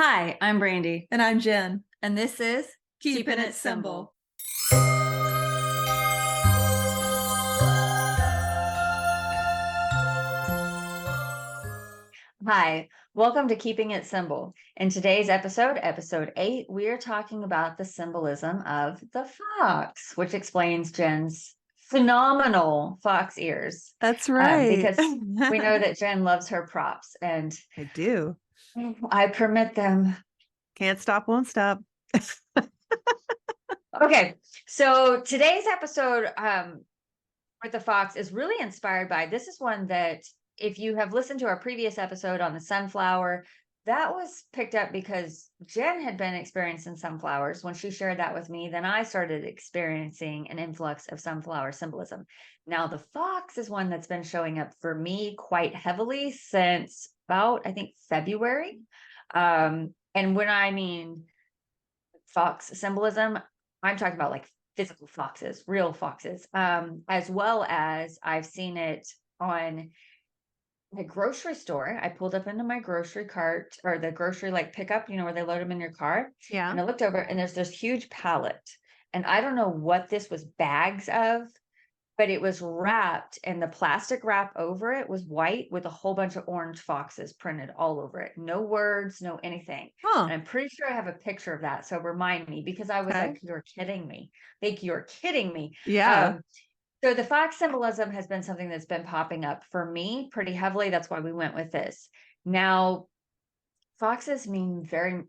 Hi, I'm Brandy, And I'm Jen. and this is Keeping it simple. Hi, welcome to Keeping It Simple. In today's episode, episode 8, we are talking about the symbolism of the fox, which explains Jen's phenomenal fox ears. That's right. Because we know that Jen loves her props, and I do. I permit them. Can't stop, won't stop. Okay, so today's episode with the fox is really inspired by this is one that if you have listened to our previous episode on the sunflower, that was picked up because Jen had been experiencing sunflowers. When she shared that with me, then I started experiencing an influx of sunflower symbolism. Now the fox is one that's been showing up for me quite heavily since about, I think, February. And when I mean fox symbolism, I'm talking about like physical foxes, real foxes, as well as I've seen it on my grocery store. I pulled up into my grocery cart or the grocery like pickup, where they load them in your car. Yeah. And I looked over and there's this huge pallet. And I don't know what this was bags of, but it was wrapped and the plastic wrap over it was white with a whole bunch of orange foxes printed all over it. No words, no anything. Huh. And I'm pretty sure I have a picture of that. So remind me because I was Okay. like, you're kidding me. Like, you're kidding me. Yeah. So the fox symbolism has been something that's been popping up for me pretty heavily. That's why we went with this. Now, foxes mean very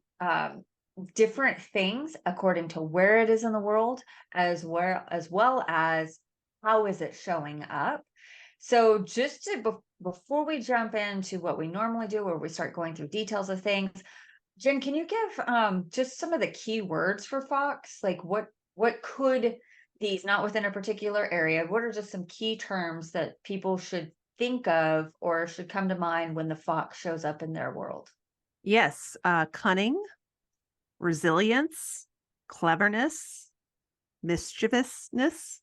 different things according to where it is in the world, as well as how is it showing up. So just to before we jump into what we normally do, where we start going through details of things, Jen, can you give just some of the key words for fox? Like what could these, not within a particular area, what are just some key terms that people should think of or should come to mind when the fox shows up in their world? Yes. Cunning, resilience, cleverness, mischievousness.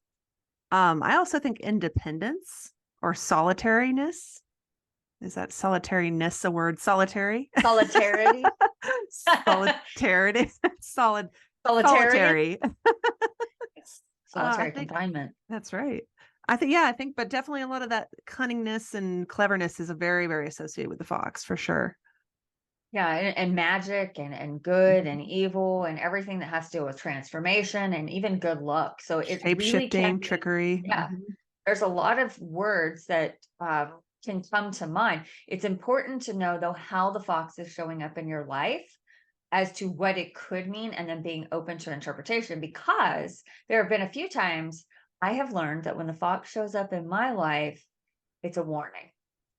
I also think independence or solitariness. Is that solitariness a word? Solitary? Solitarity. Solitarity. Solid. Solitarian. Solitary. I Solitary think confinement. that's right. I think, but definitely a lot of that cunningness and cleverness is a very, very associated with the fox for sure. Yeah, and magic and good and Mhm. evil and everything that has to do with transformation and even good luck. So it Shape really can shifting, be, trickery. yeah, there's a lot of words that can come to mind. It's important to know, though, how the fox is showing up in your life as to what it could mean and then being open to interpretation, because there have been a few times I have learned that when the fox shows up in my life, it's a warning.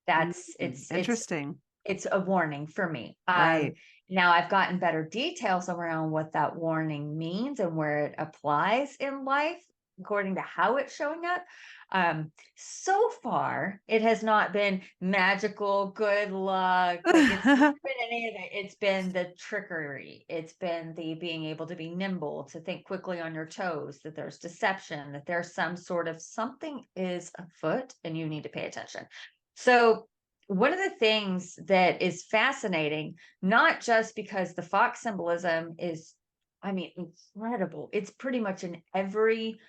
That's Interesting. it's a warning for me. Right. Now I've gotten better details around what that warning means and where it applies in life according to how it's showing up. So far, it has not been magical, good luck. Like it's not been any of it. It's been the trickery. It's been the being able to be nimble, to think quickly on your toes, that there's deception, that there's some sort of something is afoot and you need to pay attention. So one of the things that is fascinating, not just because the fox symbolism is, I mean, incredible. It's pretty much in every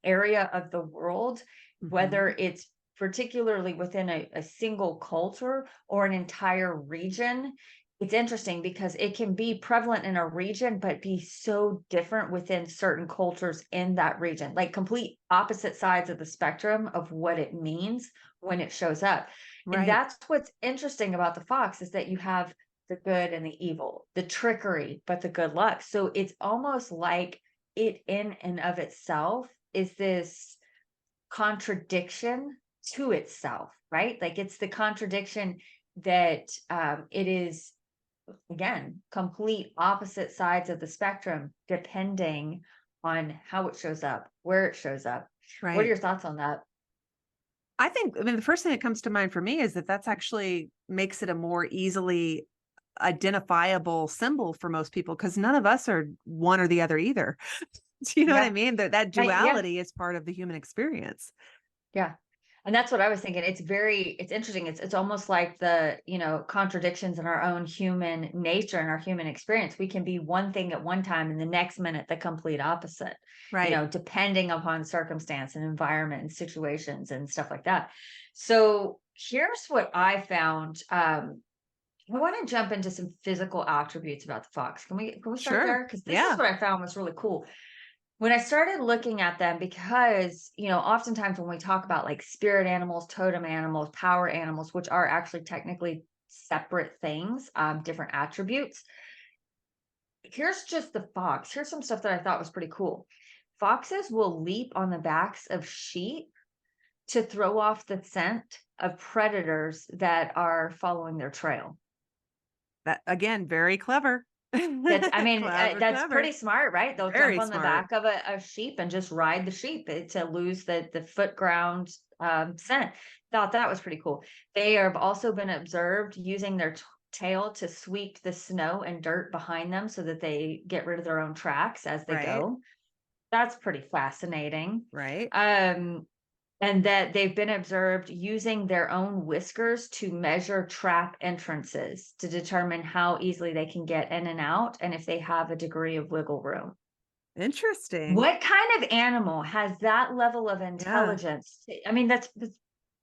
area of the world, whether Mhm. it's particularly within a single culture or an entire region. It's interesting because it can be prevalent in a region, but be so different within certain cultures in that region, like complete opposite sides of the spectrum of what it means when it shows up. And Right. that's what's interesting about the fox is that you have the good and the evil, the trickery, but the good luck. So it's almost like it in and of itself is this contradiction to itself, right? Like it's the contradiction that it is, again, complete opposite sides of the spectrum, depending on how it shows up, where it shows up. What are Right. your thoughts on that? I mean, the first thing that comes to mind for me is that that's actually makes it a more easily identifiable symbol for most people because none of us are one or the other either. Do you know what I Yeah. mean? That Yeah. duality is part of the human experience. Yeah. And that's what I was thinking. It's interesting. It's almost like the, contradictions in our own human nature and our human experience. We can be one thing at one time and the next minute the complete opposite, Right. depending upon circumstance and environment and situations and stuff like that. So here's what I found. I want to jump into some physical attributes about the fox. Can we start Sure. there? Because this is Yeah. what I found was really cool when I started looking at them, because, oftentimes when we talk about like spirit animals, totem animals, power animals, which are actually technically separate things, different attributes. Here's just the fox. Here's some stuff that I thought was pretty cool. Foxes will leap on the backs of sheep to throw off the scent of predators that are following their trail. That again, very clever. I mean, Clever, that's clever. pretty smart, right? They'll jump Very on the smart. back of a sheep and just ride the sheep to lose the foot ground scent. Thought that was pretty cool. They have also been observed using their tail to sweep the snow and dirt behind them so that they get rid of their own tracks as they Right. go. That's pretty fascinating. Right. Um, and that they've been observed using their own whiskers to measure trap entrances to determine how easily they can get in and out and if they have a degree of wiggle room. Interesting. What kind of animal has that level of Yeah. intelligence? I mean, that's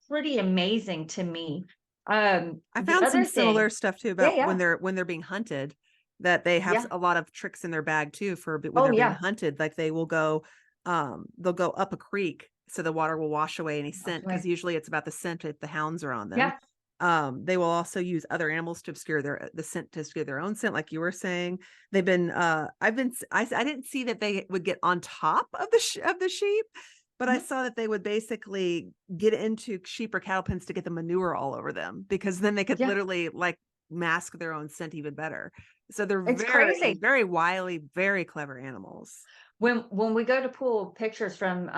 pretty amazing to me. I The found some other similar thing, stuff too yeah, about yeah, when they're being hunted, that they have yeah. a lot of tricks in their bag too for when Oh, they're being yeah. hunted. Like they'll go up a creek so the water will wash away any scent because Right. usually it's about the scent if the hounds are on them. Yeah. They will also use other animals to obscure the scent to obscure their own scent, like you were saying. They've been I didn't see that they would get on top of of the sheep, but I Mhm. saw that they would basically get into sheep or cattle pens to get the manure all over them because then they could Yeah. literally like mask their own scent even better. So they're It's very, crazy. very wily, very clever animals. When we go to pull pictures from,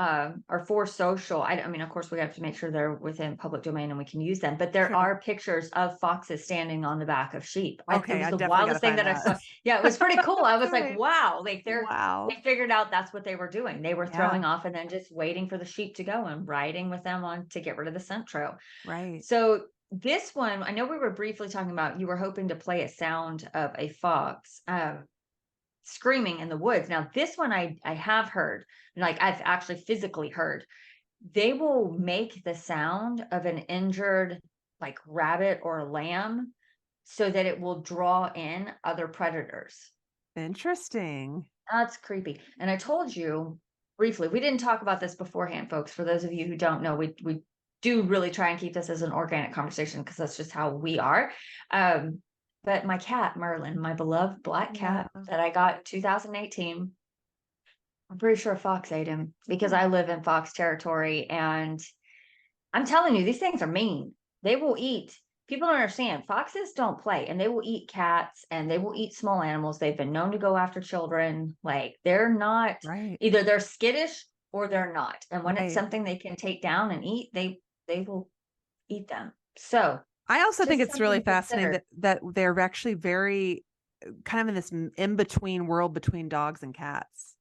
or for social, I mean, of course, we have to make sure they're within public domain and we can use them, but there Sure. are pictures of foxes standing on the back of sheep. It Okay, was I the definitely got to wildest thing find that I that. saw. Yeah, it was pretty cool. I was like, Right. wow, like Wow. they figured out that's what they were doing. They were Yeah. throwing off and then just waiting for the sheep to go and riding with them on to get rid of the scent trail. Right. So this one, I know we were briefly talking about you were hoping to play a sound of a fox. Screaming in the woods. Now, this one I have heard, like I've actually physically heard. They will make the sound of an injured like rabbit or lamb so that it will draw in other predators. Interesting. That's creepy. And I told you briefly, we didn't talk about this beforehand, folks. For those of you who don't know, we do really try and keep this as an organic conversation because that's just how we are. Um, but my cat, Merlin, my beloved black Yeah. cat that I got in 2018, I'm pretty sure a fox ate him because Oh, I live in fox territory. And I'm telling you, these things are mean. They will eat. People don't understand. Foxes don't play and they will eat cats and they will eat small animals. They've been known to go after children. Like they're not, right. either they're skittish or they're not. And when it's Right. something they can take down and eat, they will eat them. So I also think just it's something really to fascinating consider. that they're actually very kind of in this in between world between dogs and cats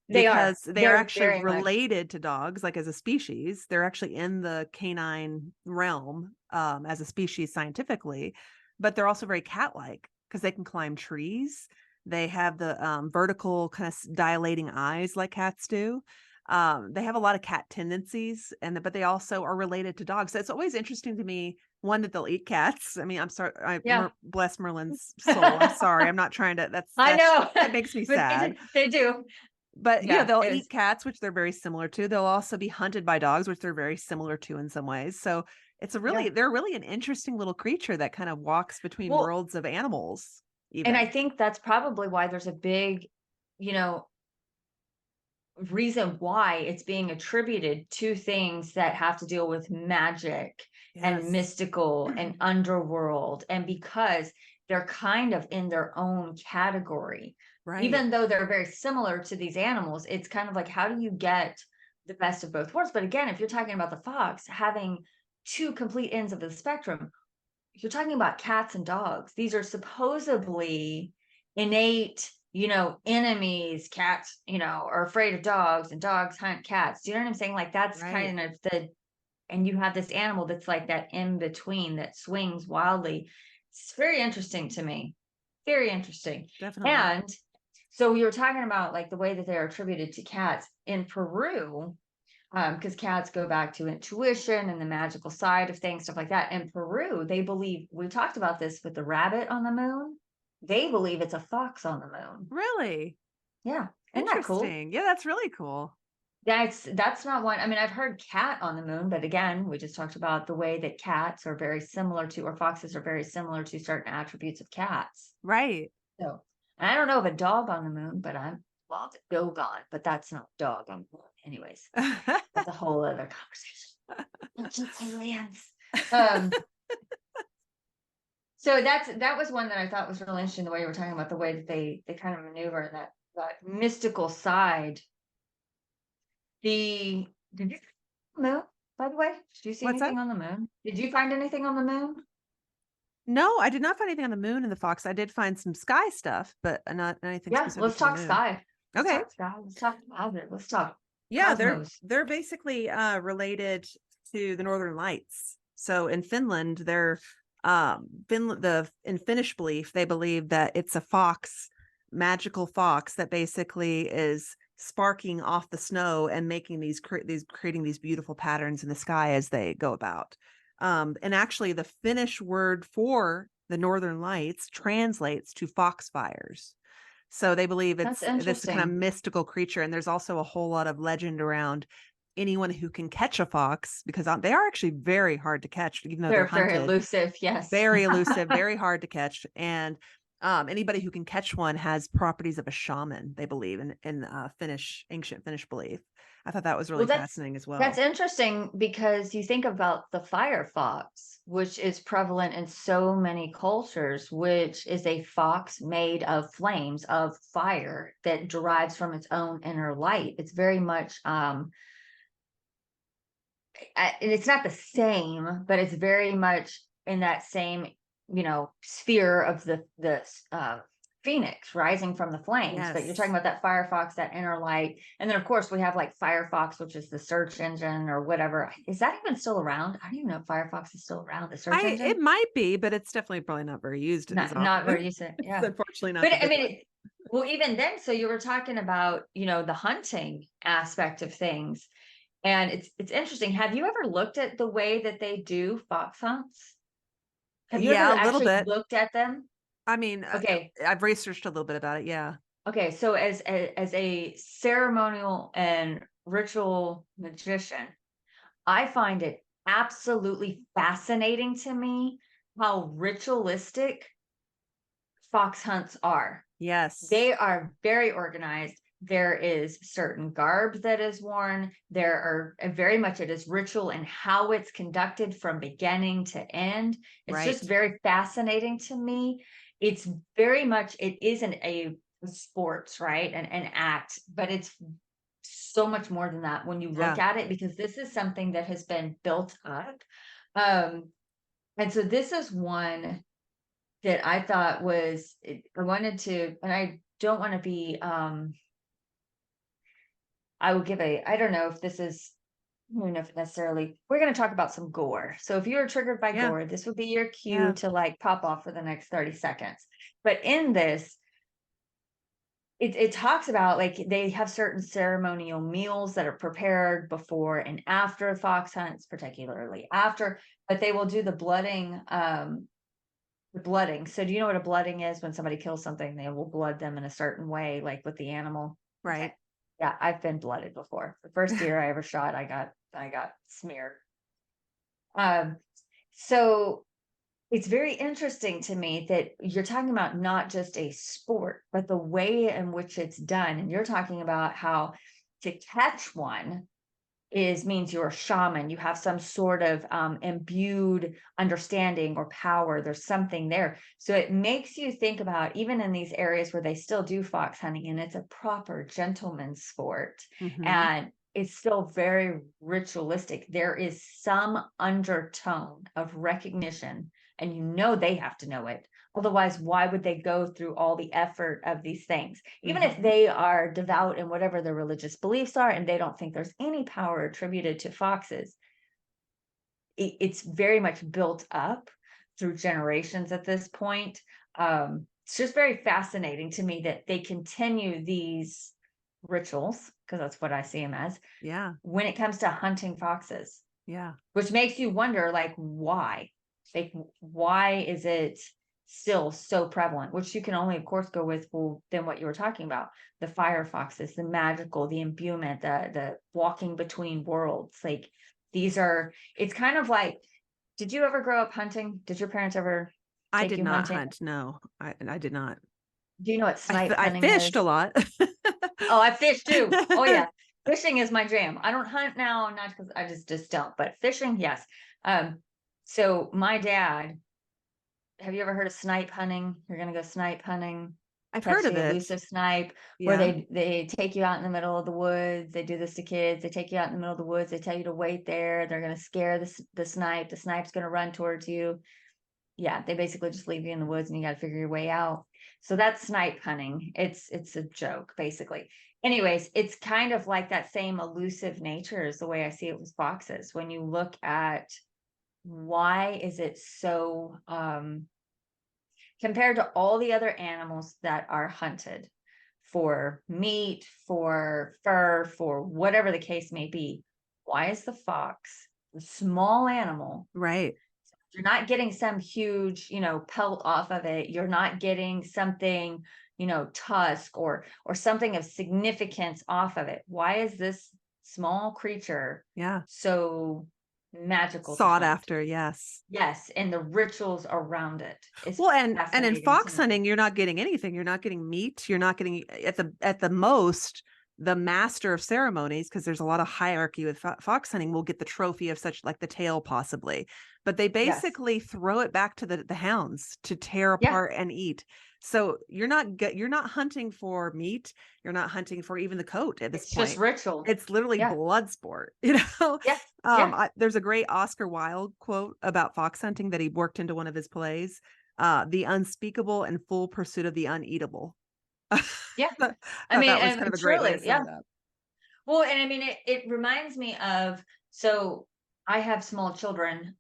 They are. because they are They're actually very much. related to dogs, like as a species. They're actually in the canine realm as a species scientifically, but they're also very cat-like because they can climb trees. They have the vertical kind of dilating eyes like cats do. They have a lot of cat tendencies, but they also are related to dogs. So it's always interesting to me, one, that they'll eat cats. I mean, I'm sorry, Yeah. bless Merlin's soul. I'm sorry, I'm not trying to. I know. That makes me But sad. they do. But, Yeah. they'll It was, eat cats, which they're very similar to. They'll also be hunted by dogs, which they're very similar to in some ways. So yeah. they're really an interesting little creature that kind of walks between Well, worlds of animals, and I even. think that's probably why there's a big, you know, reason why it's being attributed to things that have to deal with magic and Yes. mystical and underworld. And because they're kind of in their own category, Right. even though they're very similar to these animals, it's kind of like, how do you get the best of both worlds? But again, if you're talking about the fox having two complete ends of the spectrum, you're talking about cats and dogs. These are supposedly innate, enemies. Cats, are afraid of dogs and dogs hunt cats. Do you know what I'm saying? Like that's Right. kind of the and you have this animal that's like that in between that swings wildly. It's very interesting to me. Very interesting. Definitely. And so we were talking about like the way that they're attributed to cats in Peru, because cats go back to intuition and the magical side of things, stuff like that. In Peru, they believe, we talked about this with the rabbit on the moon. They believe it's a fox on the moon. Really? Yeah. Isn't that cool? Interesting. Yeah, that's really cool. That's not one. I mean, I've heard cat on the moon, but again, we just talked about the way that cats are very similar to, or foxes are very similar to certain attributes of cats. Right. So and I don't know of a dog on the moon, but I'm well, the Dogon, but that's not dog on the moon. Anyways, that's a whole other conversation. Aliens. Um, so that was one that I thought was really interesting, the way you were talking about the way that they kind of maneuver that mystical side. Did you moon, by the way? Did you see What's that? anything on the moon? Did you find anything on the moon? No, I did not find anything on the moon in the fox. I did find some sky stuff, but not anything Yeah, specific let's to the talk moon. sky. Let's Okay. talk sky. Let's talk about it. Let's talk Yeah, cosmos. they're basically related to the Northern Lights. So in Finland, they're in Finnish belief, they believe that it's a fox, magical fox that basically is sparking off the snow and making creating these beautiful patterns in the sky as they go about. And actually, the Finnish word for the Northern Lights translates to foxfires. So they believe That's it's this kind of interesting. mystical creature, and there's also a whole lot of legend around anyone who can catch a fox, because they are actually very hard to catch, even though they're They're very hunted. elusive. Yes. Very elusive, very hard to catch, and anybody who can catch one has properties of a shaman. They believe in ancient Finnish belief. I thought that was Well, really fascinating as that's well. interesting because you think about the firefox, which is prevalent in so many cultures, which is a fox made of flames of fire that derives from its own inner light. It's very much and it's not the same, but it's very much in that same, sphere of the phoenix rising from the flames. But you're talking Yes. about that Firefox, that inner light, and then of course we have like Firefox, which is the search engine or whatever. Is that even still around? I don't even know if Firefox is still around. The search It engine, might be, but it's definitely probably not very used as not where often. you said, It's yeah. unfortunately not But the I big mean, one. well, even then, so you were talking about, the hunting aspect of things. And it's interesting. Have you ever looked at the way that they do fox hunts? Have you ever Yeah, a little actually bit. looked at them? I mean, Okay. I've researched a little bit about it, yeah. Okay, so as a ceremonial and ritual magician, I find it absolutely fascinating to me how ritualistic fox hunts are. Yes. They are very organized. There is certain garb that is worn. There are very much it is ritual and how it's conducted from beginning to end. It's just Right. very fascinating to me. It's very much it isn't a sports, right? An act, but it's so much more than that when you look Yeah. at it because this is something that has been built up. Um, and so this is one that I thought was I wanted to, and I don't want to be I will give I don't know if this is I don't know if necessarily we're going to talk about some gore. So if you're triggered by Yeah. gore, this would be your cue Yeah. to like pop off for the next 30 seconds. But in this, it talks about like they have certain ceremonial meals that are prepared before and after fox hunts, particularly after, but they will do the blooding. So do you know what a blooding is? When somebody kills something, they will blood them in a certain way, like with the animal. Okay. Right. Yeah, I've been blooded before. The first deer I ever shot, I got smeared. Um, so it's very interesting to me that you're talking about not just a sport, but the way in which it's done. And you're talking about how to catch one means you're a shaman. You have some sort of imbued understanding or power. There's something there. So it makes you think about even in these areas where they still do fox hunting and it's a proper gentleman's sport Mhm. and it's still very ritualistic. There is some undertone of recognition, and they have to know it. Otherwise, why would they go through all the effort of these things? Even if Mhm. they are devout in whatever their religious beliefs are, and they don't think there's any power attributed to foxes, it's very much built up through generations at this point. It's just very fascinating to me that they continue these rituals, because that's what I see them as, Yeah. when it comes to hunting foxes, Yeah. which makes you wonder, like, why? Like, why is it still so prevalent? Which you can only, of course, go with, well, then what you were talking about, the fire foxes, the magical, the imbuement, the walking between worlds. Like, these are, it's kind of like, did you ever grow up hunting? Did your parents ever I take did you not hunting? hunt. No, I did not. Do you know what snipe I hunting fished a is? lot. Oh, I fish too. Oh yeah. Fishing is my jam. I don't hunt now, not because I just don't, but fishing, yes. Um, so my dad, have you ever heard of snipe hunting? You're gonna go snipe hunting, I've catch heard of the it. elusive snipe, where Yeah. they take you out in the middle of the woods. They do this to kids. They take you out in the middle of the woods. They tell you to wait there. They're gonna scare the snipe. The snipe's gonna run towards you. Yeah, they basically just leave you in the woods and you got to figure your way out. So that's snipe hunting. It's a joke basically. Anyways, it's kind of like that same elusive nature is the way I see it with foxes. When you look at why is it so compared to all the other animals that are hunted for meat, for fur, for whatever the case may be, why is the fox, a small animal, Right. you're not getting some huge, pelt off of it. You're not getting something, tusk or something of significance off of it. Why is this small creature Yeah. so magical to Sought hunt? after. Yes. Yes, and the rituals around it is Well, and in fascinating to fox me. hunting, you're not getting anything. You're not getting meat. You're not getting at the most the master of ceremonies, because there's a lot of hierarchy with fox hunting, will get the trophy of such, like the tail possibly, but they Yes. basically throw it back to the hounds to tear Yeah. apart and eat. So you're not hunting for meat. You're not hunting for even the coat at this It's just point. ritual. It's literally Yeah. blood sport, you know. Yeah. Yeah. There's a great Oscar Wilde quote about fox hunting that he worked into one of his plays: the unspeakable and full pursuit of the uneatable. Yeah. Thought I mean, that was kind of and a great way to truly, sum yeah. it up. Well, and I mean, it reminds me of, so I have small children,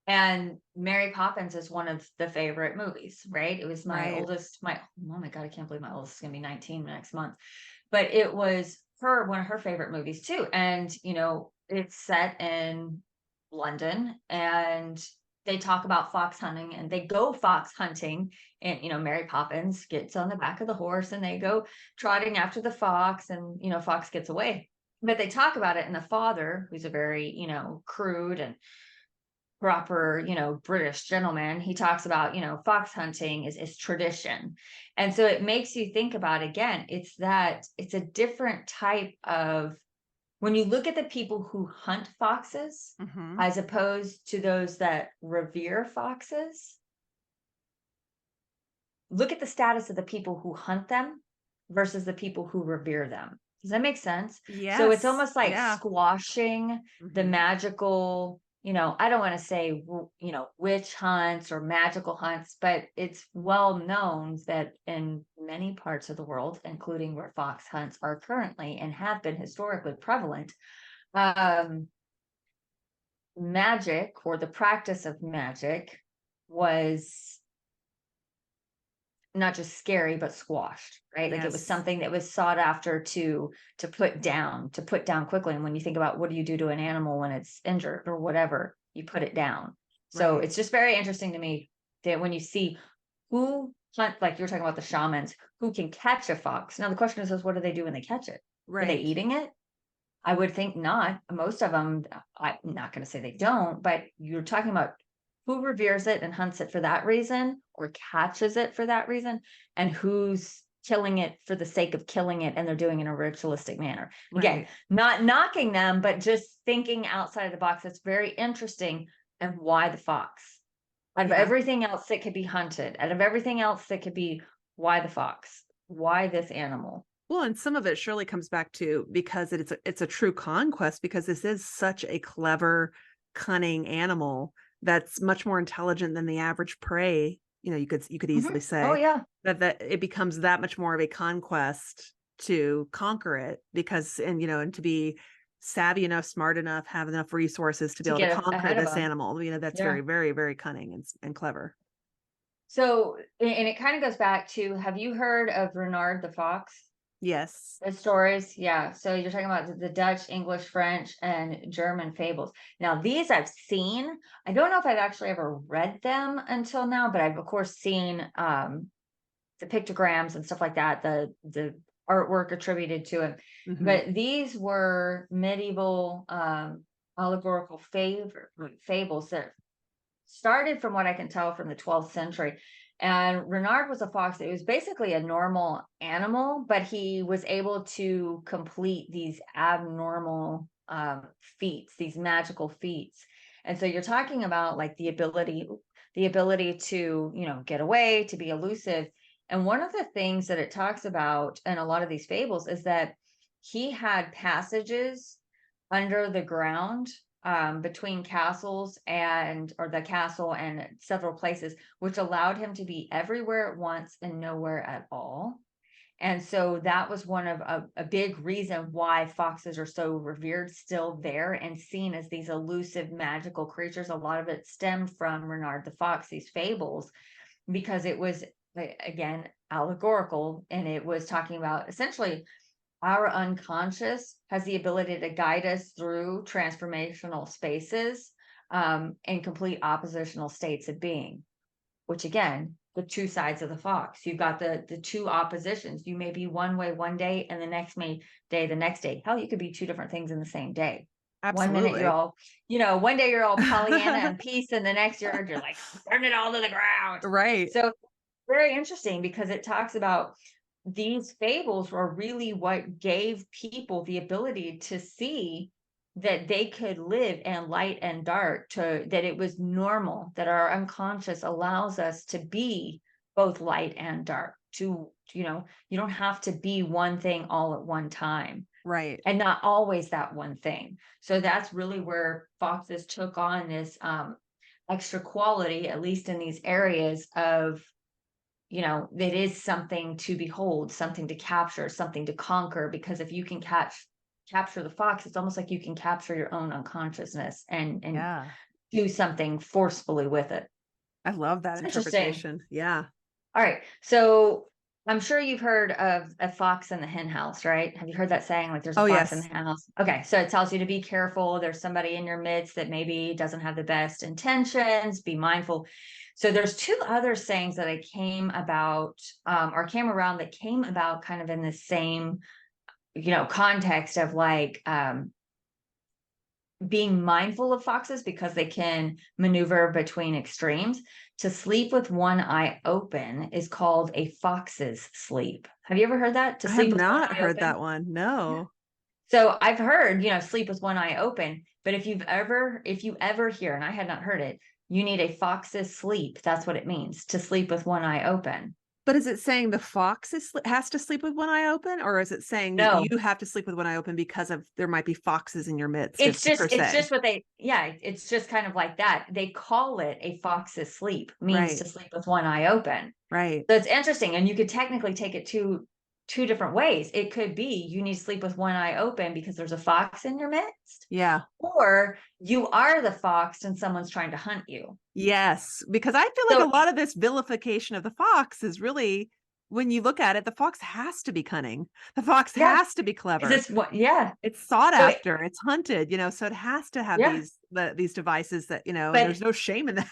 and Mary Poppins is one of the favorite movies, right? It was my Right. oldest, oh my God, I can't believe my oldest is gonna be 19 next month. But it was one of her favorite movies too. And, it's set in London and they talk about fox hunting and they go fox hunting. And, Mary Poppins gets on the back of the horse and they go trotting after the fox and, fox gets away. But they talk about it, and the father, who's a very, crude and proper, British gentleman, he talks about, fox hunting is tradition. And so it makes you think about, again, it's a different type of, when you look at the people who hunt foxes Hmm. as opposed to those that revere foxes, look at the status of the people who hunt them versus the people who revere them. Does that make sense? So it's Yes. almost like Yeah. squashing the Hmm. magical, I don't want to say, witch hunts or magical hunts, but it's well known that in many parts of the world, including where fox hunts are currently and have been historically prevalent, um, magic or the practice of magic was not just scary, but squashed, right? Like it was Yes. something that was sought after to put down quickly. And when you think about what do you do to an animal when it's injured or whatever, you put it down. So Right. it's just very interesting to me that when you see who hunt, like you're talking about the shamans who can catch a fox. Now the question is what do they do when they catch it? Are they Right. eating it? I would think not. Most of them, I'm not going to say they don't, but you're talking about who reveres it and hunts it for that reason or catches it for that reason, and who's killing it for the sake of killing it and they're doing it in a ritualistic manner. Again, Right. not knocking them, but just thinking outside of the box. That's very interesting. And why the fox? Out of Yeah. everything else that could be hunted, out of everything else that could be, why the fox? Why this animal? Well, and some of it surely comes back to because it's a true conquest, because this is such a clever, cunning animal that's much more intelligent than the average prey. You could easily Mhm. Oh say yeah. that it becomes that much more of a conquest to conquer it, because and to be savvy enough, smart enough, have enough resources to be to able to get conquer ahead of this them. animal. That's Yeah. very, very, very cunning and clever. So, and it kind of goes back to, have you heard of Renard the Fox? Yes. The stories, yeah. So you're talking about the Dutch, English, French, and German fables. Now, these I've seen. I don't know if I've actually ever read them until now, but I've of course seen the pictograms and stuff like that, the artwork attributed to it. Hmm. But these were medieval allegorical fables that started, from what I can tell, from the 12th century. And Renard was a fox that was basically a normal animal, but he was able to complete these abnormal feats, these magical feats. And so you're talking about like the ability to, get away, to be elusive. And one of the things that it talks about in a lot of these fables is that he had passages under the ground, between castles or the castle and several places, which allowed him to be everywhere at once and nowhere at all. And so that was one of a big reason why foxes are so revered still there and seen as these elusive magical creatures. A lot of it stemmed from Renard the Fox, these fables, because it was, again, allegorical, and it was talking about essentially our unconscious has the ability to guide us through transformational spaces, and complete oppositional states of being, which again, the two sides of the fox. You've got the two oppositions. You may be one way one day, and the next day. Hell, you could be two different things in the same day. One minute you're Absolutely. all, one day you're all Pollyanna and peace, and the next you're like, burn it all to the ground. Right. So very interesting, because it talks about these fables were really what gave people the ability to see that they could live in light and dark, to that it was normal, that our unconscious allows us to be both light and dark, to, you don't have to be one thing all at one time, Right. and not always that one thing. So that's really where foxes took on this extra quality, at least in these areas of, it is something to behold, something to capture, something to conquer. Because if you can capture the fox, it's almost like you can capture your own unconsciousness and Yeah. do something forcefully with it. I love that It's interesting. interpretation. Yeah. All right. So I'm sure you've heard of a fox in the hen house, right? Have you heard that saying? Like, there's a Oh, fox in the yes. hen house. Okay. So it tells you to be careful. There's somebody in your midst that maybe doesn't have the best intentions. Be mindful. So there's two other sayings that I came about, or came around, that came about kind of in the same, context of like, being mindful of foxes, because they can maneuver between extremes. To sleep with one eye open is called a fox's sleep. Have you ever heard that? To I have sleep with one not eye heard open? that one. Yeah. No. So I've heard, sleep with one eye open, but if you ever hear, and I had not heard it, you need a fox's sleep. That's what it means, to sleep with one eye open. But is it saying the fox has to sleep with one eye open, or is it saying No, you have to sleep with one eye open because of there might be foxes in your midst, it's if just per it's se? just what they yeah, it's just kind of like that. They call it a fox's sleep, means Right. to sleep with one eye open. Right. So it's interesting, and you could technically take it two different ways. It could be you need to sleep with one eye open because there's a fox in your midst, Yeah. or you are the fox and someone's trying to hunt you. Yes, because I feel like So a lot of this vilification of the fox is really, when you look at it, the fox has to be cunning. The fox yeah, has to be is clever. this what? Yeah. It's sought So after, it's hunted, so it has to have yeah, these devices that, and but there's no shame in that.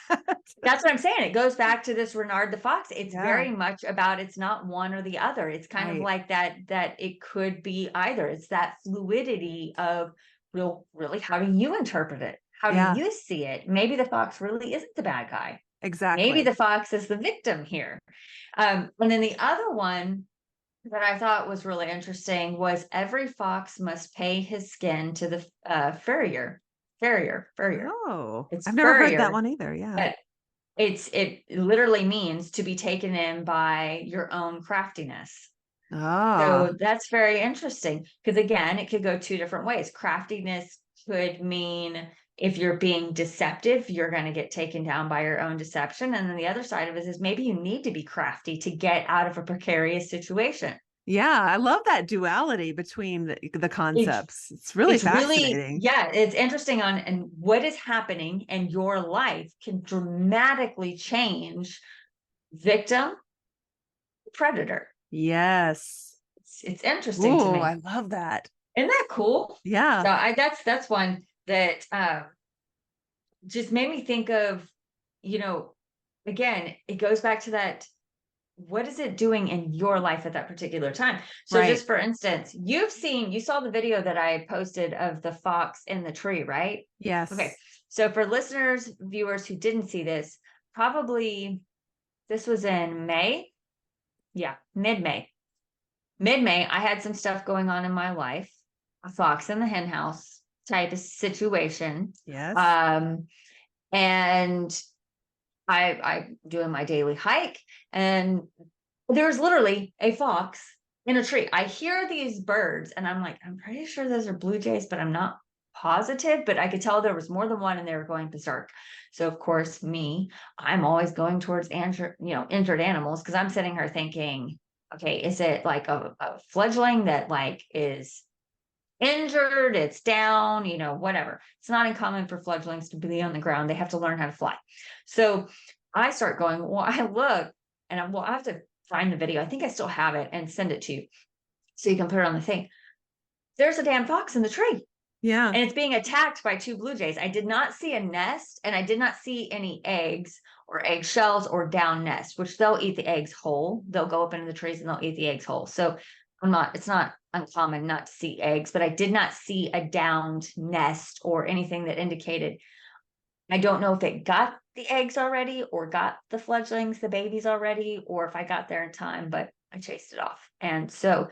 that's what I'm saying. It goes back to this Renard the Fox. It's Yeah, very much about, it's not one or the other. It's kind of right. like that it could be either. It's that fluidity of really, how do you interpret it? How do Yeah, you see it? Maybe the fox really isn't the bad guy. Maybe exactly. the fox is the victim here. And then the other one that I thought was really interesting was, every fox must pay his skin to the furrier. Furrier. Oh, It's I've never heard that furrier. one either, yeah. uh, it literally means to be taken in by your own craftiness. Ah, So that's very interesting, because again, it could go two different ways. Craftiness could mean, if you're being deceptive, you're going to get taken down by your own deception. And then the other side of it is maybe you need to be crafty to get out of a precarious situation. Yeah, I love that duality between the It's concepts. It's really it's really, fascinating. yeah, it's interesting on and what is happening in your life can dramatically change victim, predator. Yes. It's interesting to Ooh, I me. love that. Isn't that cool? Yeah, So I that's one that just made me think of, you know, again, it goes back to that, what is it doing in your life at that particular time? So right. just for instance, you saw the video that I posted of the fox in the tree, right? Okay. Yes. So for listeners, viewers who didn't see this, probably this was in May. Yeah, mid-May. Mid-May, I had some stuff going on in my life, a fox in the hen house type of situation. Yes. Um, and I doing my daily hike, and there's literally a fox in a tree. I hear these birds, and I'm like, I'm pretty sure those are blue jays, but I'm not positive. But I could tell there was more than one, and they were going berserk. So of course, I'm always going towards injured animals because I'm sitting here thinking, okay, is it like a fledgling that like is injured, it's down, whatever. It's not uncommon for fledglings to be on the ground. They have to learn how to fly. So I start going, well, I look and I have to find the video. I think I still have it and send it to you so you can put it on the thing. There's a damn fox in the tree Yeah. and it's being attacked by two blue jays. I did not see a nest and I did not see any eggs or eggshells or down nest, which they'll eat the eggs whole. They'll go up into the trees and they'll eat the eggs whole. So it's not uncommon not to see eggs, but I did not see a downed nest or anything that indicated. I don't know if it got the eggs already or got the fledglings, the babies already, or if I got there in time, but I chased it off. And so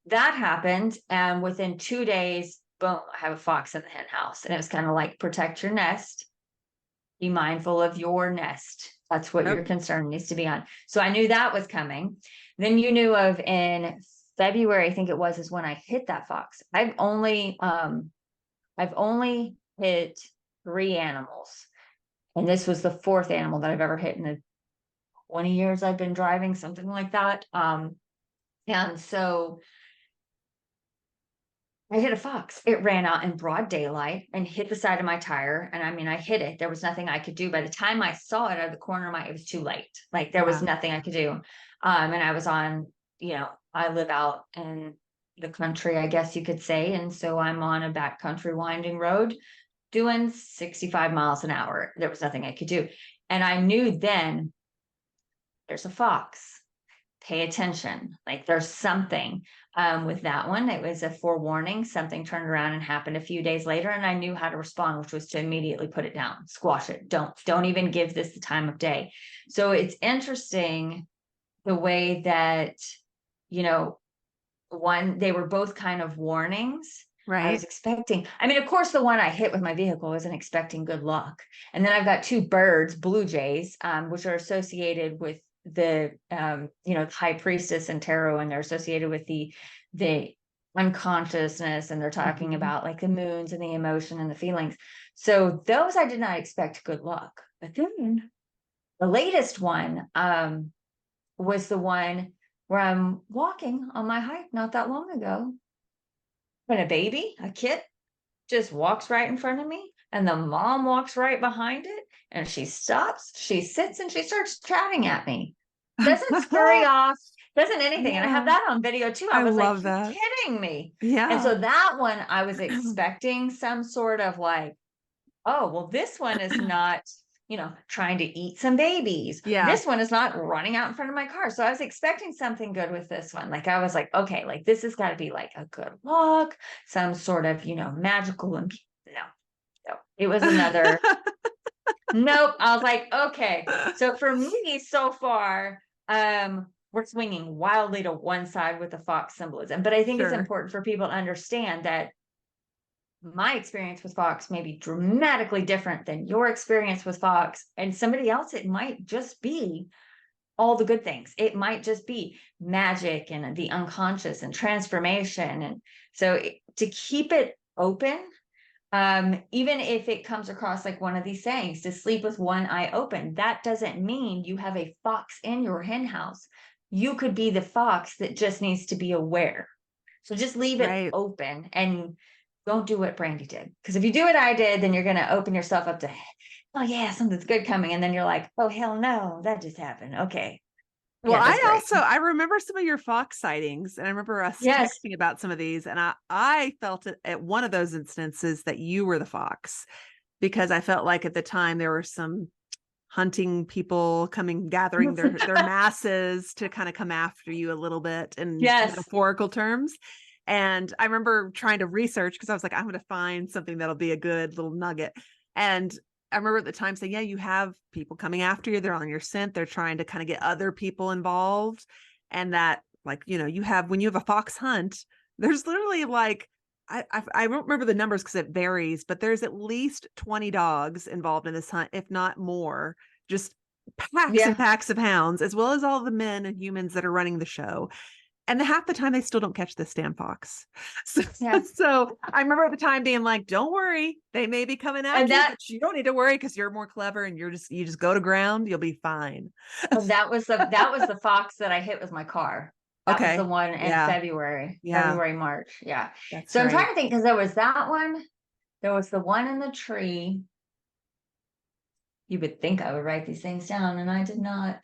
that happened. And within 2 days, boom, I have a fox in the hen house. And it was kind of like protect your nest, be mindful of your nest. That's what Yep. your concern needs to be on. So I knew that was coming. Then you knew of in February, I think it was, is when I hit that fox. I've only hit 3 animals. And this was the 4th animal that I've ever hit in the 20 years I've been driving, something like that. And so I hit a fox. It ran out in broad daylight and hit the side of my tire. And I mean, I hit it. There was nothing I could do. By the time I saw it out of the corner of it was too late. Like there was Yeah. nothing I could do. And I was on, I live out in the country, I guess you could say. And so I'm on a backcountry winding road doing 65 miles an hour. There was nothing I could do. And I knew then there's a fox. Pay attention. Like there's something. With that one, it was a forewarning. Something turned around and happened a few days later, and I knew how to respond, which was to immediately put it down, squash it. Don't even give this the time of day. So it's interesting the way that, you know, they were both kind of warnings. I was Right. expecting, I mean, of course, the one I hit with my vehicle wasn't expecting good luck. And then I've got 2 birds, blue jays, which are associated with the, high priestess and tarot, and they're associated with the unconsciousness. And they're talking Mhm. about like the moons and the emotion and the feelings. So those I did not expect good luck. But then the latest one, was the one where I'm walking on my hike not that long ago. When a kid, just walks right in front of me, and the mom walks right behind it, and she stops, she sits, and she starts chatting at me. Doesn't scurry off, doesn't anything. And I have Yeah. that on video too. I I was like, love you're that. kidding me. And Yeah. so that one, I was expecting some sort of like, oh, well, this one is not, trying to eat some babies. Yeah. This one is not running out in front of my car. So I was expecting something good with this one. Like I was like, okay, like this has got to be like a good luck, some sort of, magical. And no, it was another. Nope. I was like, okay. So for me, so far, we're swinging wildly to one side with the fox symbolism. But I think it's Sure. important for people to understand that my experience with Fox may be dramatically different than your experience with Fox, and somebody else, it might just be all the good things. It might just be magic and the unconscious and transformation. And so to keep it open, even if it comes across like one of these sayings, to sleep with one eye open, that doesn't mean you have a fox in your hen house. you could be the fox that just needs to be aware. So just leave it Right. open and don't do what Brandy did. Because if you do what I did, then you're going to open yourself up to, oh, yeah, something's good coming. And then you're like, oh, hell no, that just happened. Okay. Well, Yeah, that's great. I remember some of your fox sightings, and I remember us Yes. texting about some of these, and I felt it at one of those instances that you were the fox, because I felt like at the time there were some hunting people coming, gathering their masses to kind of come after you a little bit in Yes. metaphorical terms. And I remember trying to research because I was like, I'm going to find something that'll be a good little nugget. And I remember at the time saying, yeah, you have people coming after you. They're on your scent. They're trying to kind of get other people involved. And that, like, you have, when you have a fox hunt, there's literally like, I don't remember the numbers because it varies, but there's at least 20 dogs involved in this hunt, if not more, just packs and Yeah. packs of hounds, as well as all the men and humans that are running the show. And half the time they still don't catch the stand fox. So, Yeah. so I remember at the time being like, don't worry, they may be coming And after you, but you don't need to worry because you're more clever and you just go to ground, you'll be fine. that was the fox that I hit with my car. That was the Okay. one in Yeah. Yeah. February, March. Yeah. That's So I'm trying right. to think because there was that one. There was the one in the tree. You would think I would write these things down, and I did not.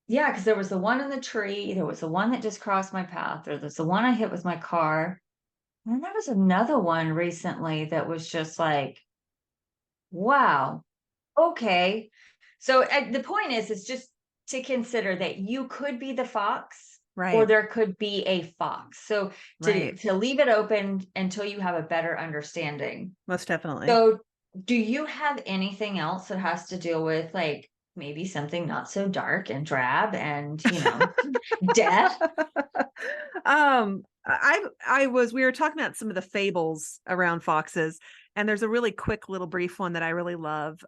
Yeah, because there was the one in the tree. There was the one that just crossed my path. There's the one I hit with my car. And then there was another one recently that was just like, wow, okay. So the point is just to consider that you could be the fox or Right. there could be a fox. So to Right. to leave it open until you have a better understanding. Most definitely. So do you have anything else that has to deal with like maybe something not so dark and drab and death? We were talking about some of the fables around foxes, and there's a really quick little brief one that I really love.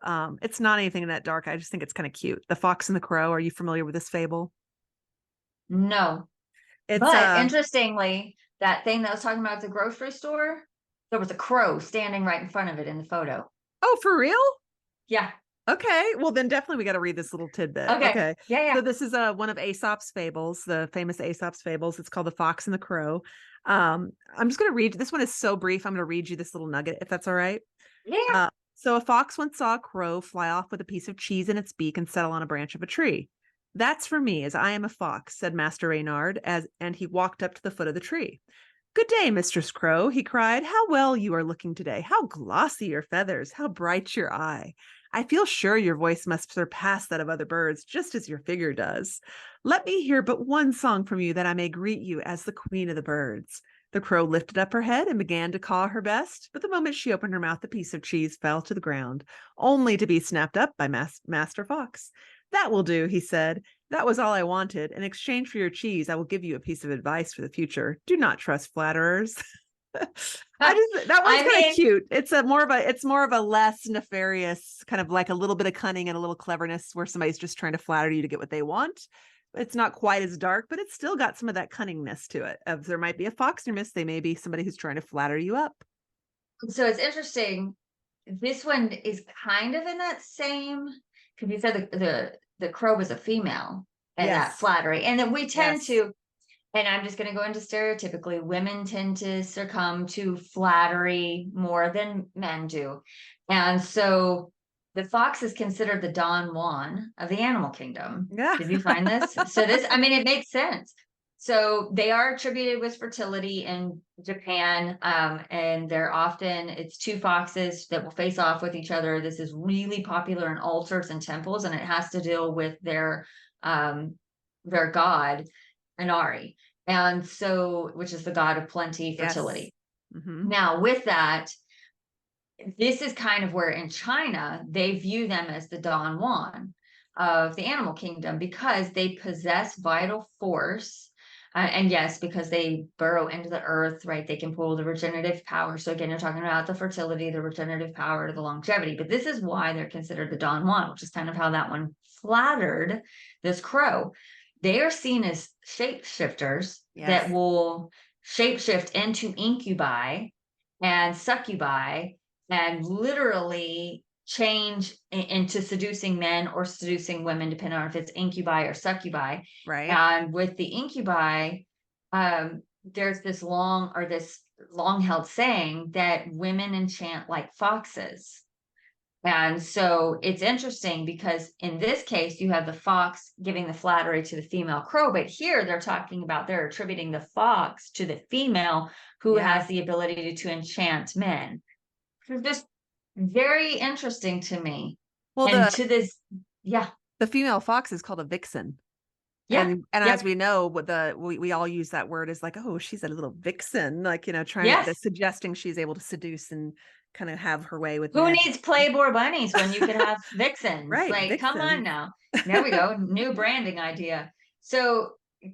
It's not anything that dark. I just think it's kind of cute. The Fox and the Crow. Are you familiar with this fable? No. It's But interestingly, that thing that I was talking about at the grocery store, there was a crow standing right in front of it in the photo. oh, for real? Yeah. Okay. Well, then definitely we got to read this little tidbit. Okay. Okay. Yeah, So yeah. this is one of Aesop's fables, the famous Aesop's fables. It's called The Fox and the Crow. I'm just going to read, this one is so brief. I'm going to read you this little nugget, if that's all right. Yeah. So a fox once saw a crow fly off with a piece of cheese in its beak and settle on a branch of a tree. That's for me, as I am a fox, said Master Reynard, and he walked up to the foot of the tree. Good day, Mistress Crow, he cried. How well you are looking today. How glossy your feathers. How bright your eye. I feel sure your voice must surpass that of other birds, just as your figure does. Let me hear but one song from you that I may greet you as the queen of the birds. The crow lifted up her head and began to caw her best, but the moment she opened her mouth, the piece of cheese fell to the ground, only to be snapped up by Master Fox. That will do, he said. That was all I wanted. In exchange for your cheese, I will give you a piece of advice for the future. Do not trust flatterers. That one's I kind of mean, cute. It's more of a less nefarious, kind of like a little bit of cunning and a little cleverness where somebody's just trying to flatter you to get what they want. It's not quite as dark, but it's still got some of that cunningness to it. Of there might be a fox near miss, they may be somebody who's trying to flatter you up. so it's interesting. This one is kind of in that same because you said the crow was a female and that Yes. flattery. And then we tend Yes. to, and I'm just going to go into stereotypically, women tend to succumb to flattery more than men do. And so the fox is considered the Don Juan of the animal kingdom. Yeah. Did you find this? So I mean, it makes sense. So they are attributed with fertility in Japan, and it's two foxes that will face off with each other. This is really popular in altars and temples, and it has to deal with their god Inari, and so which is the god of plenty, Yes. fertility. Mm-hmm. Now, with that, this is kind of where in China they view them as the Don Juan of the animal kingdom because they possess vital force. And yes, because they burrow into the earth, right? They can pull the regenerative power. So again, you're talking about the fertility, the regenerative power, the longevity. But this is why they're considered the Don Juan, which is kind of how that one flattered this crow. They are seen as shapeshifters that Yes. will shapeshift into incubi and succubi and literally change into seducing men or seducing women, depending on if it's incubi or succubi. Right. And with the incubi, there's this long held saying that women enchant like foxes. And so it's interesting because in this case, you have the fox giving the flattery to the female crow, but here they're attributing the fox to the female who Yeah. has the ability to enchant men. So just very interesting to me. Well, And to this, yeah, the female fox is called a vixen. yeah, And as yep, we know, we all use that word as like, oh, she's a little vixen, like, trying to yes. suggesting she's able to seduce and kind of have her way with Who men. needs Playboy bunnies when you could have vixens? Right, Like, come on vixens. now. There we go. New branding idea. So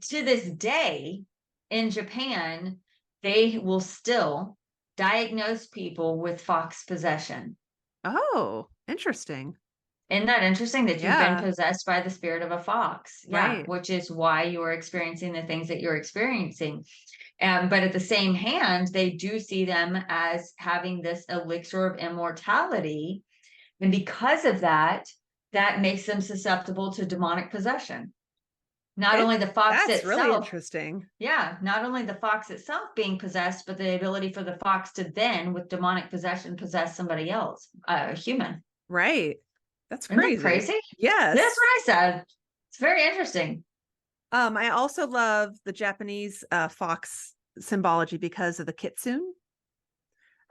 to this day in Japan, they will still diagnose people with fox possession. Oh, interesting. Isn't that interesting that you've been Yeah, possessed by the spirit of a fox? Yeah, right. which is why you are experiencing the things that you're experiencing. But at the same hand, they do see them as having this elixir of immortality. And because of that, that makes them susceptible to demonic possession. Not only the fox That's really itself, interesting. yeah, not only the fox itself being possessed, but the ability for the fox to then, with demonic possession, possess somebody else, a human. Right. That's Isn't that crazy. crazy? That's Yes. what I said. It's very interesting. I also love the Japanese fox symbology because of the kitsune.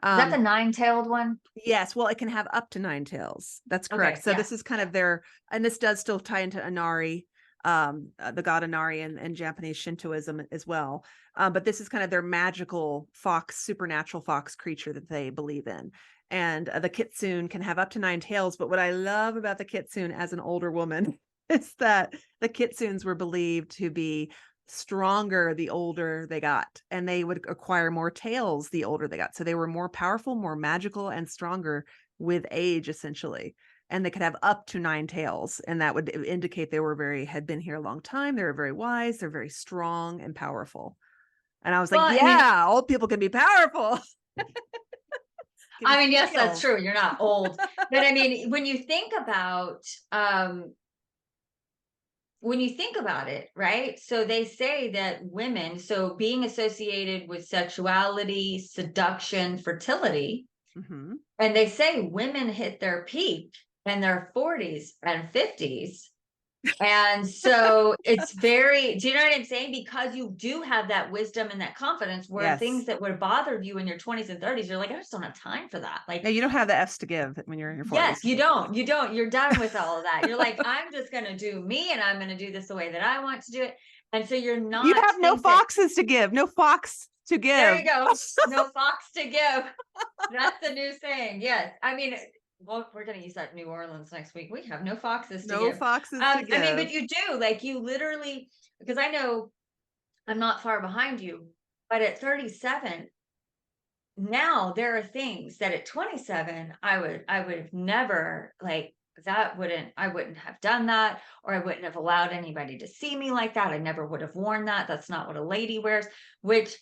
Is that the Um, nine-tailed one? yes, well, it can have up to 9 tails. That's correct. Okay, So yeah, this is kind yeah. of their, and this does still tie into Inari, the god Inari and Japanese Shintoism as well. But this is kind of their magical fox, supernatural fox creature that they believe in. And the kitsune can have up to 9 tails. But what I love about the kitsune as an older woman is that the kitsunes were believed to be stronger the older they got, and they would acquire more tails the older they got. So they were more powerful, more magical, and stronger with age, essentially. And they could have up to 9 tails, and that would indicate they had been here a long time. They were very wise. They're very strong and powerful. And I was like, Well, I mean, yeah, old people can be powerful. Give me some yes, that's tails. true. You're not old. But I mean, when you think about it, right? So they say that women, so being associated with sexuality, seduction, fertility, Hmm. and they say women hit their peak in their 40s and 50s. And so it's very, do you know what I'm saying? Because you do have that wisdom and that confidence where things Yes. that would have bothered you in your 20s and 30s, you're like, I just don't have time for that. Yeah, Like, you don't have the F's to give when you're in your yes, 40s. you don't, you're done with all of that. You're like, I'm just going to do me and I'm going to do this the way that I want to do it. And so you're You not have no things that, foxes to give. No fox to there give. you go. No fox to give. That's the new saying. Yes. I mean, well, we're going to use that in New Orleans next week. We have no foxes to No give. foxes to I mean, give. but you do, like, you literally, because I know I'm not far behind you, but at 37, now there are things that at 27 I would have never, like, I wouldn't have done that, or I wouldn't have allowed anybody to see me like that. I never would have worn that. That's not what a lady wears, which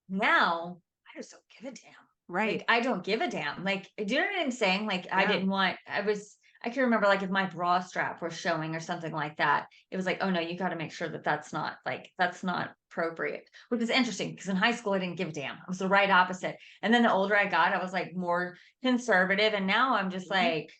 now I just don't give a damn. Like, Right. I don't give a damn. Like, do you know what I'm saying? Like, Yeah. I can remember, like, if my bra strap was showing or something like that, it was like, oh no, you got to make sure that that's not appropriate, which is interesting because in high school I didn't give a damn. I was the right opposite. And then the older I got, I was like more conservative. And now I'm just Mhm. like,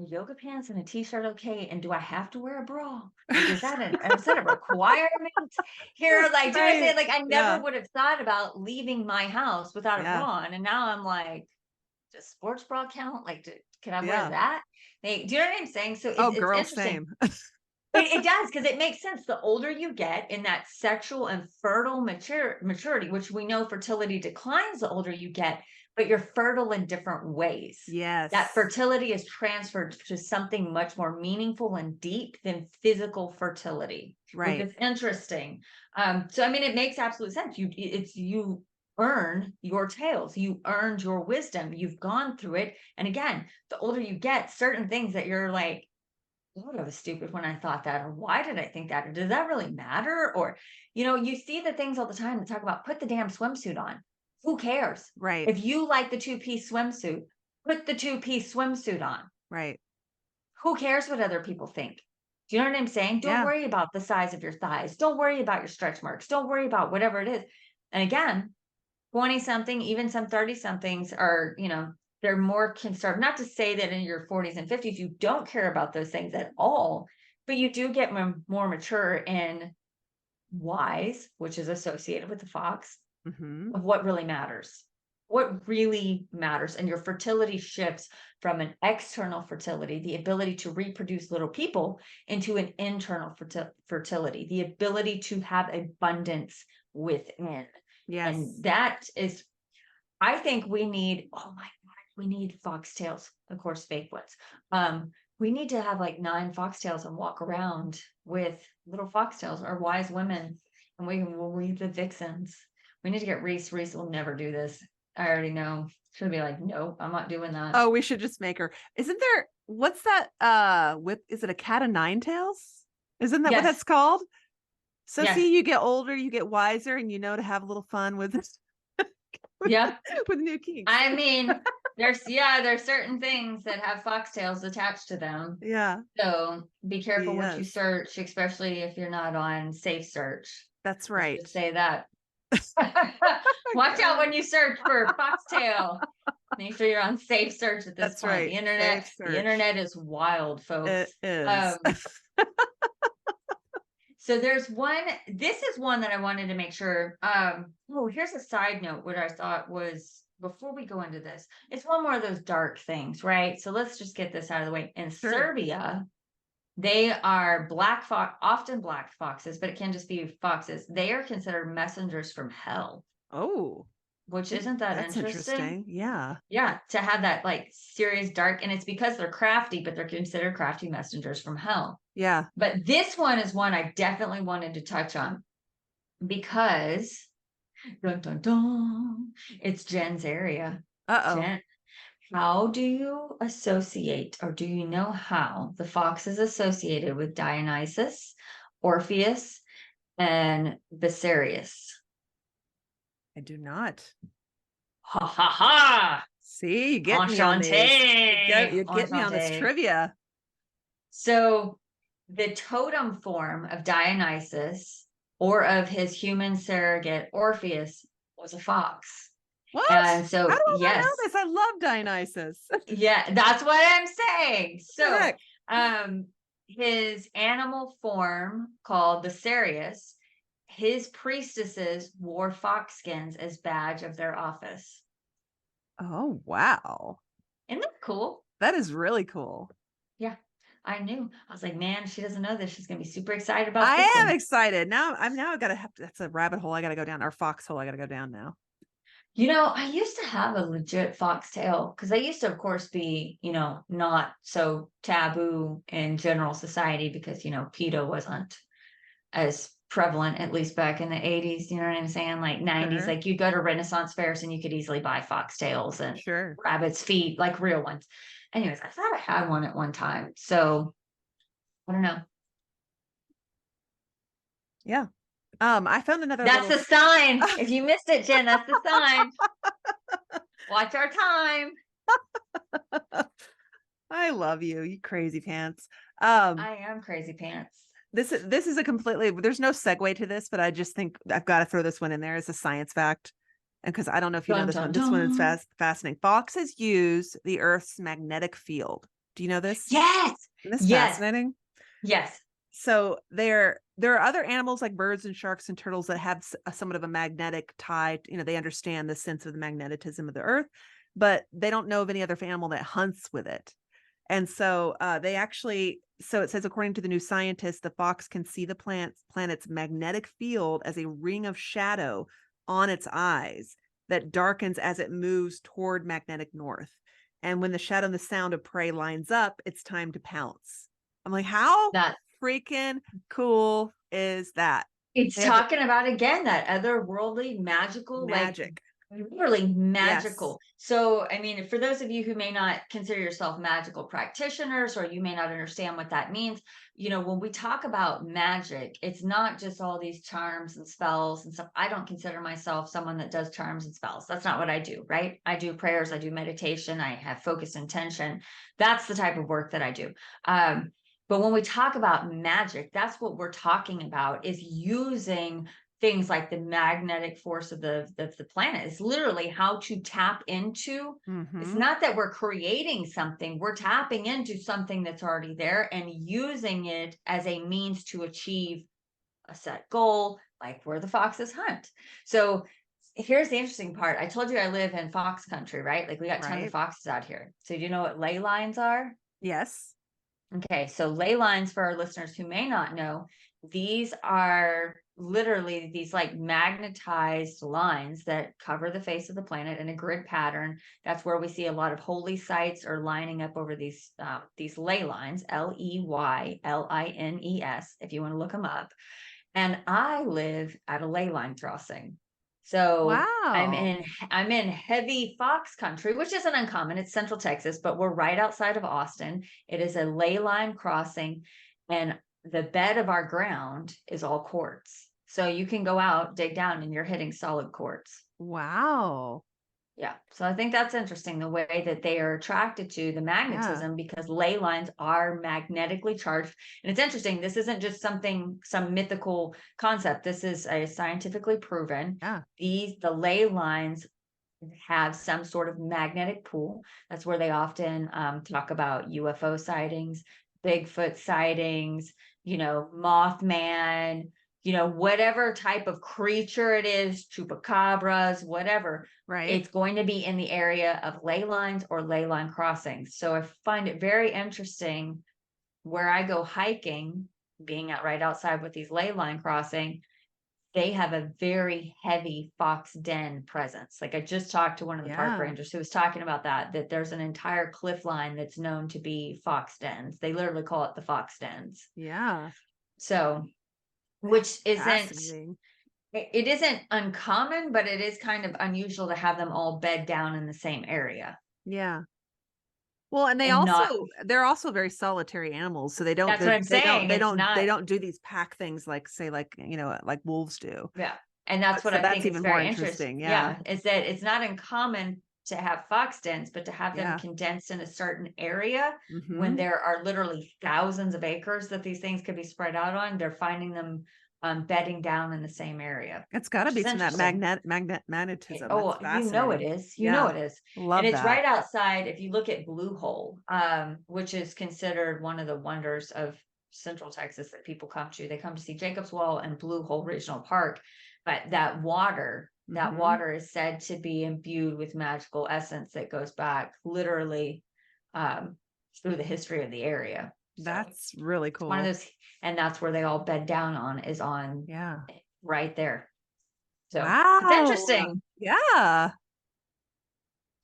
yoga pants and a t-shirt, okay? And do I have to wear a bra? Like, is that a requirement here? Like, do you know what I'm Right. saying? Like, I never Yeah. would have thought about leaving my house without a Yeah. bra on. And now I'm like, does sports bra count? Like, can I wear Yeah. that? Do you know what I'm saying? So Oh, it's girl, interesting. same. It does, because it makes sense. The older you get in that sexual and fertile maturity, which we know fertility declines the older you get, but you're fertile in different ways. That Yes. fertility is transferred to something much more meaningful and deep than physical fertility, which Right. is interesting. So I mean, it makes absolute sense. You earn your tales, you earned your wisdom, you've gone through it. And again, the older you get, certain things that you're like, "Lord, I was stupid when I thought that," or "Why did I think that?" Or "Does that really matter?" Or, you see the things all the time that talk about put the damn swimsuit on. Who cares? Right. If you like the two-piece swimsuit, put the two-piece swimsuit on. Right. Who cares what other people think? Do you know what I'm saying? Don't Yeah. worry about the size of your thighs. Don't worry about your stretch marks. Don't worry about whatever it is. And again, 20 something, even some 30 somethings are, they're more concerned. Not to say that in your 40s and 50s, you don't care about those things at all, but you do get more mature and wise, which is associated with the fox, Hmm. of what really matters. What really matters. And your fertility shifts from an external fertility, the ability to reproduce little people, into an internal fertility, the ability to have abundance within. And Yes. that is, I think we need, oh my God, we need foxtails, of course, fake ones. We need to have like 9 foxtails and walk around with little foxtails or wise women, and we'll be the vixens. We need to get Reese. Reese will never do this. I already know. She'll be like, no, I'm not doing that. Oh, we should just make her. Isn't there, what's that whip? Is it a cat of nine tails? Isn't that what Yes. that's called? So Yes. see, you get older, you get wiser, and you know to have a little fun with Yep. with new kinks. I mean, there's certain things that have foxtails attached to them. Yeah. So be careful what you Yes. search, especially if you're not on safe search. That's Let's right. just say that. Watch out when you search for foxtail. Make sure you're on safe search at this That's point. right. The internet, Safe the search. internet is wild, folks. It is. So there's one, this is one that I wanted to make sure. Oh, here's a side note, what I thought was, before we go into this, it's one more of those dark things, right? So let's just get this out of the way. In Sure. Serbia, they are black fox, often black foxes, but it can just be foxes. They are considered messengers from hell, Oh, which isn't that that's interesting. Yeah. Yeah, to have that like serious dark, and it's because they're crafty, but they're considered crafty messengers from hell. Yeah. But this one is one I definitely wanted to touch on because dun, dun, dun, it's Jen's area. Uh-oh. Jen, how do you associate, or do you know how the fox is associated with Dionysus, Orpheus, and Viserius? I do not. Ha ha ha! See, you get me on this. You get me on this Enchanté. trivia. So the totem form of Dionysus, or of his human surrogate Orpheus, was a fox. What? And so, how do I not yes, know this? I love Dionysus. yeah, that's what I'm saying. So, Heck? his animal form, called the Sirius, his priestesses wore fox skins as badge of their office. Oh, wow. Isn't that cool? That is really cool. Yeah, I knew. I was like, man, she doesn't know this. She's gonna be super excited about I this am one. excited. Now I gotta have to, that's a rabbit hole I gotta go down, or foxhole I gotta go down now. I used to have a legit foxtail because they used to, of course, be, not so taboo in general society because, PETA wasn't as prevalent, at least back in the 80s. You know what I'm saying? Like 90s, Sure. like you go to Renaissance fairs and you could easily buy foxtails and Sure. rabbit's feet, like real ones. Anyways, I thought I had one at one time. So I don't know. Yeah. I found another That's little... the sign. If you missed it, Jen, that's the sign. Watch our time. I love you, you crazy pants. I am crazy pants. This is a completely, there's no segue to this, but I just think I've got to throw this one in there as a science fact. And because I don't know if you know this one. This one is fascinating. Foxes use the Earth's magnetic field. Do you know this? Yes. Isn't this fascinating? Yes. So there are other animals like birds and sharks and turtles that have somewhat of a magnetic tie. They understand the sense of the magnetism of the Earth, but they don't know of any other animal that hunts with it. And so they actually, so it says, according to the New Scientist, the fox can see the planet's magnetic field as a ring of shadow on its eyes that darkens as it moves toward magnetic north. And when the shadow and the sound of prey lines up, it's time to pounce. I'm like, how freaking cool is that? It's talking about, again, that otherworldly magic. Like literally Yes. magical. So, I mean, for those of you who may not consider yourself magical practitioners, or you may not understand what that means, when we talk about magic, it's not just all these charms and spells and stuff. I don't consider myself someone that does charms and spells. That's not what I do, right? I do prayers, I do meditation, I have focused intention. That's the type of work that I do. But when we talk about magic, that's what we're talking about, is using things like the magnetic force of the planet. Is literally how to tap into. It's Mm-hmm. not that we're creating something, we're tapping into something that's already there and using it as a means to achieve a set goal, like where the foxes hunt. So here's the interesting part. I told you I live in fox country, right? Like we got tons of Right. foxes out here. So do you know what ley lines are? Yes. Okay, so ley lines, for our listeners who may not know, these are literally these like magnetized lines that cover the face of the planet in a grid pattern. That's where we see a lot of holy sites are lining up over these ley lines, Leylines, if you want to look them up. And I live at a ley line crossing. So Wow. I'm in heavy fox country, which isn't uncommon. It's Central Texas, but we're right outside of Austin. It is a ley line crossing, and the bed of our ground is all quartz. So you can go out, dig down, and you're hitting solid quartz. Wow. Yeah. So I think that's interesting, the way that they are attracted to the Yeah. magnetism, because ley lines are magnetically charged. And it's interesting. This isn't just some mythical concept. This is a scientifically proven. Yeah. The ley lines have some sort of magnetic pull. That's where they often talk about UFO sightings, Bigfoot sightings, Mothman, whatever type of creature it is, chupacabras, whatever. Right. It's going to be in the area of ley lines or ley line crossings. So I find it very interesting where I go hiking, being out right outside with these ley line crossing, they have a very heavy fox den presence. Like I just talked to one of the park Yeah. rangers who was talking about that there's an entire cliff line that's known to be fox dens. They literally call it the fox dens. Yeah. So, which isn't, Fascinating. it isn't uncommon, but it is kind of unusual to have them all bed down in the same area Yeah. Well, and and not, they're also very solitary animals, so they don't that's what I'm saying. It's they not, don't do these pack things like say like, like wolves do. yeah. And that's what So I that's think is even more very interesting. interesting. Yeah. Yeah. Is that it's not uncommon to have fox dens, but to have them Yeah. condensed in a certain area when Mhm. there are literally thousands of acres that these things could be spread out on, they're finding them bedding down in the same area, It's got to which be is some of that interesting. magnetism. That's Oh, you know it fascinating. is. You know Yeah. it is. And Love it's that. right outside. If you look at Blue Hole, which is considered one of the wonders of Central Texas that people come to. They come to see Jacobs Well and Blue Hole Regional Park. But that Mhm. water is said to be imbued with magical essence that goes back literally um, through the history of the area. So That's really it's one of cool. those, and that's where they all bed down is on Yeah. right there. So it's Wow. interesting. Yeah.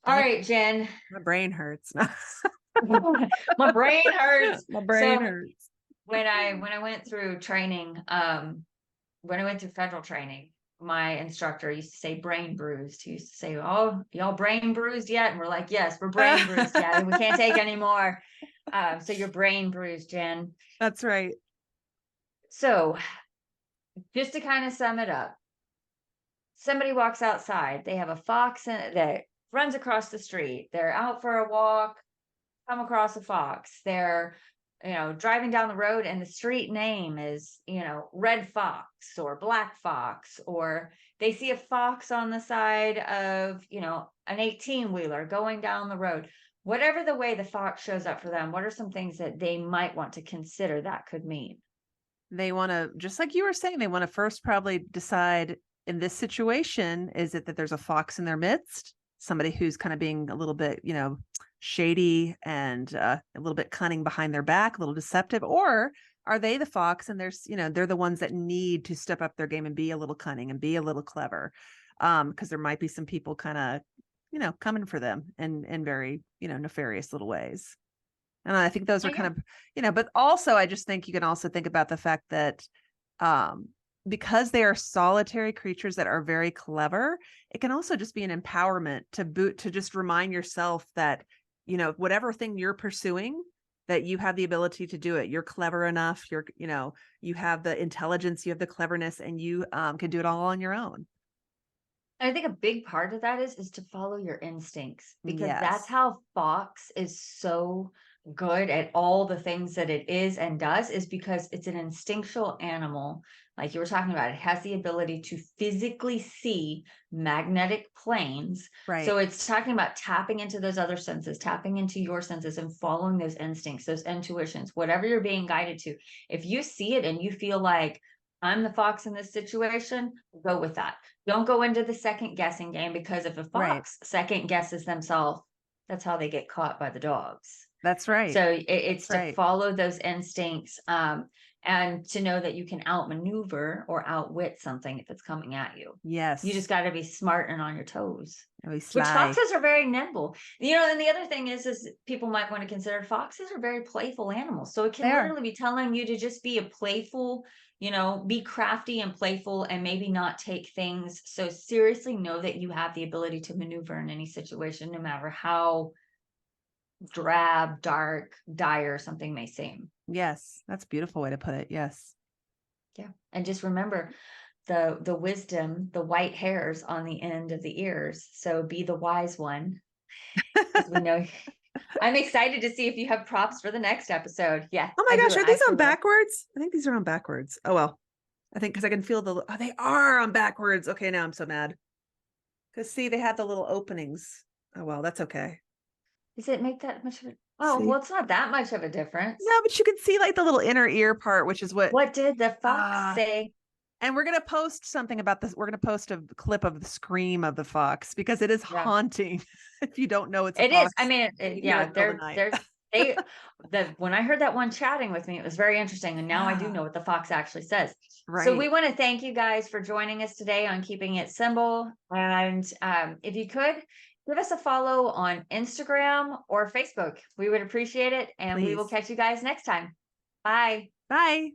All My right, Jen. my brain hurts. My brain hurts. My brain So hurts. when I went through training, when I went through federal training, my instructor used to say brain bruised. He used to say, "Oh, y'all brain bruised yet?" And we're like, "Yes, we're brain bruised. Yeah, we can't take any more." So you're brain bruised, Jen. That's right. So just to kind of sum it up, somebody walks outside. They have a fox that runs across the street. They're out for a walk, come across a fox. They're, driving down the road and the street name is, Red Fox or Black Fox, or they see a fox on the side of, an 18 wheeler going down the road. Whatever the way the fox shows up for them, what are some things that they might want to consider that could mean? They want to, just like you were saying, they want to first probably decide in this situation, is it that there's a fox in their midst, somebody who's kind of being a little bit, shady and a little bit cunning behind their back, a little deceptive, or are they the fox and they're the ones that need to step up their game and be a little cunning and be a little clever, because there might be some people kind of, coming for them in very, nefarious little ways. And I think those Oh, are yeah. kind of, but also I just think you can also think about the fact that um, because they are solitary creatures that are very clever, it can also just be an empowerment to just remind yourself that, whatever thing you're pursuing, that you have the ability to do it. You're clever enough. You have the intelligence, you have the cleverness, and you can do it all on your own. I think a big part of that is to follow your instincts, because that's Yes. how Fox is so good at all the things that it is and does, is because it's an instinctual animal. Like you were talking about, it has the ability to physically see magnetic planes. Right. So it's talking about tapping into those other senses, tapping into your senses and following those instincts, those intuitions, whatever you're being guided to. If you see it and you feel like, I'm the fox in this situation, go with that. Don't go into the second guessing game, because if a Right. fox second guesses themselves, that's how they get caught by the dogs. That's right. So That's it's to right. follow those instincts, and to know that you can outmaneuver or outwit something if it's coming at you. You just Yes. got to be smart and on your toes. And we Which sly. foxes are very nimble. And the other thing is people might want to consider foxes are very playful animals. So it They can are. literally be telling you to just be a playful, be crafty and playful, and maybe not take things so seriously. Know that you have the ability to maneuver in any situation, no matter how drab, dark, dire something may seem. Yes. That's a beautiful way to put it. Yes. Yeah. And just remember the wisdom, the white hairs on the end of the ears. So be the wise one, because we know. I'm excited to see if you have props for the next episode. Yeah, Oh my I do. gosh, are I these on actually will. backwards? I think these are on backwards. Oh well. I think because I can feel they are on backwards. Okay, now I'm so mad. Because see, they have the little openings. Oh well, that's okay. Does it make that much of a? Oh, See? well, it's not that much of a difference. No, but you can see like the little inner ear part, which is what What did the fox uh say? and we're gonna post something about this. We're gonna post a clip of the scream of the fox because it is Yeah, haunting. If you don't know it's a it is. I fox, mean, you hear it yeah, in the middle of the night. they, when I heard that one chatting with me, it was very interesting. And now I do Yeah, know what the fox actually says. So we right. want to thank you guys for joining us today on Keeping It Simple. And if you could give us a follow on Instagram or Facebook, we would appreciate it. And we will Please. catch you guys next time. Bye. Bye.